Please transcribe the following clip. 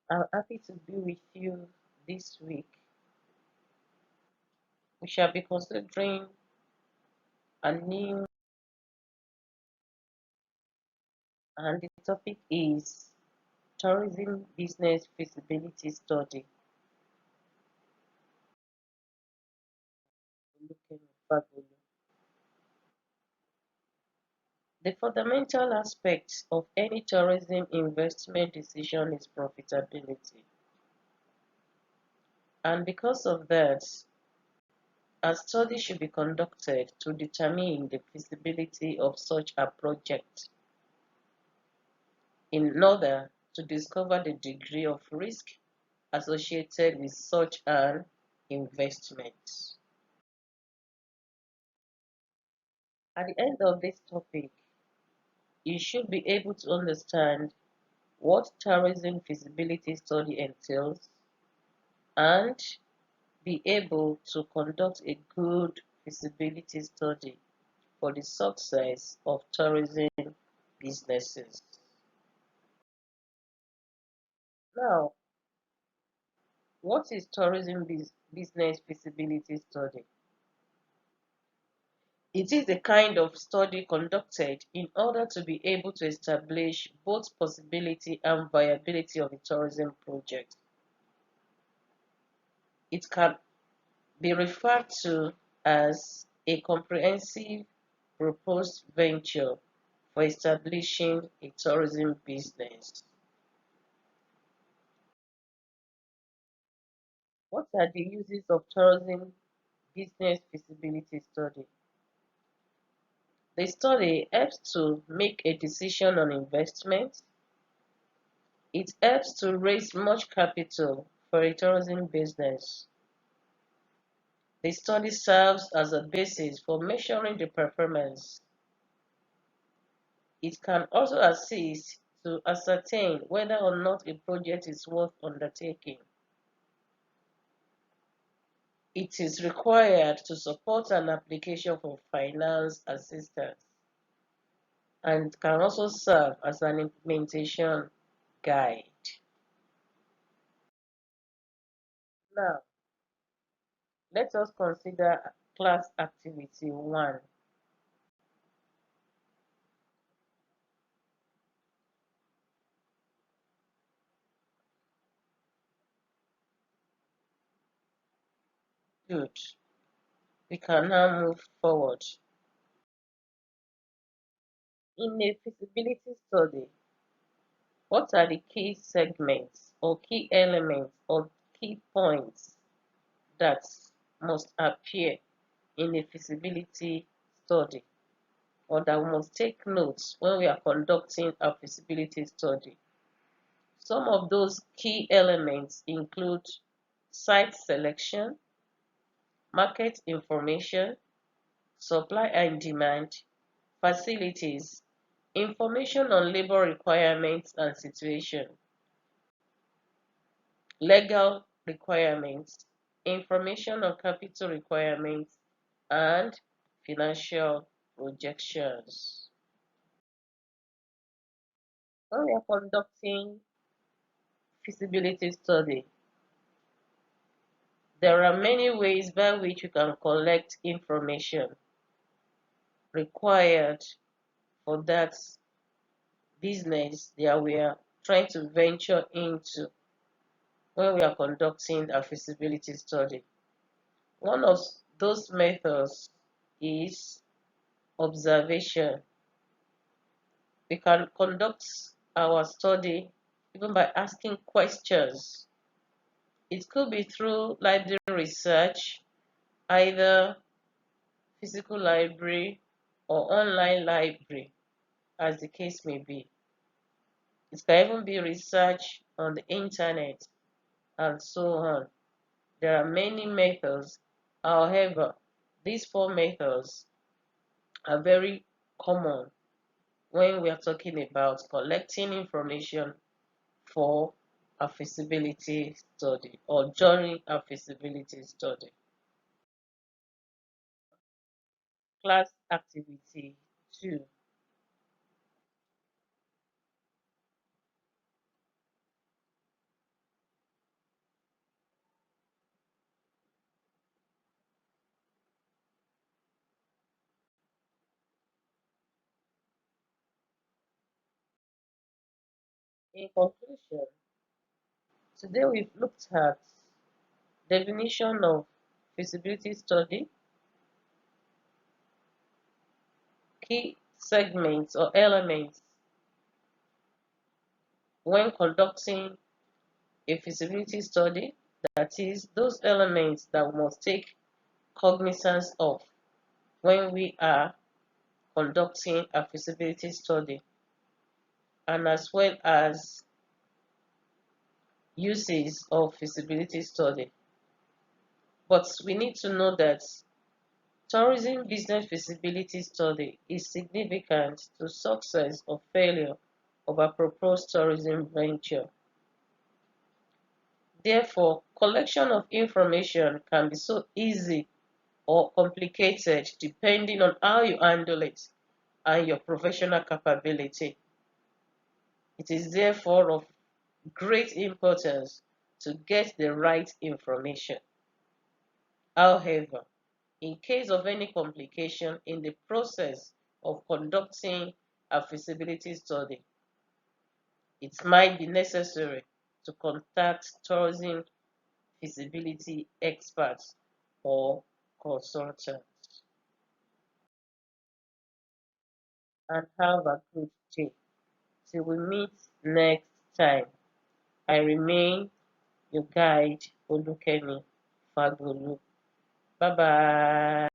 I'm happy to be with you this week. We shall be considering a new, and the topic is tourism business feasibility study. The fundamental aspect of any tourism investment decision is profitability. And because of that, a study should be conducted to determine the feasibility of such a project in order to discover the degree of risk associated with such an investment. At the end of this topic, you should be able to understand what tourism feasibility study entails and be able to conduct a good feasibility study for the success of tourism businesses. Now, what is tourism business feasibility study? It is a kind of study conducted in order to be able to establish both possibility and viability of a tourism project. It can be referred to as a comprehensive proposed venture for establishing a tourism business. What are the uses of tourism business feasibility study? The study helps to make a decision on investment. It helps to raise much capital for a tourism business. The study serves as a basis for measuring the performance. It can also assist to ascertain whether or not a project is worth undertaking. It is required to support an application for finance assistance and can also serve as an implementation guide. Now, let us consider class activity 1. Good. We can now move forward. In a feasibility study, what are the key segments or key elements or key points that must appear in a feasibility study or that we must take notes when we are conducting a feasibility study? Some of those key elements include site selection, market information, supply and demand, facilities, information on labor requirements and situation, legal requirements, information on capital requirements, and financial projections. When we are conducting feasibility study, there are many ways by which you can collect information required for that business that we are trying to venture into when we are conducting a feasibility study. One of those methods is observation. We can conduct our study even by asking questions. It could be through library research, either physical library or online library, as the case may be. It can even be research on the internet and so on. There are many methods. However, these four methods are very common when we are talking about collecting information for a feasibility study or during a feasibility study. Class activity 2. In conclusion, today we've looked at definition of feasibility study, key segments or elements when conducting a feasibility study, that is, those elements that we must take cognizance of when we are conducting a feasibility study, and as well as uses of feasibility study. But we need to know that tourism business feasibility study is significant to success or failure of a proposed tourism venture. Therefore, collection of information can be so easy or complicated depending on how you handle it and your professional capability. It is therefore of great importance to get the right information. However, in case of any complication in the process of conducting a feasibility study, it might be necessary to contact tourism feasibility experts or consultants. And have a good day. Till we meet next time. I remain your guide, Olukemi Fagolu. Bye bye.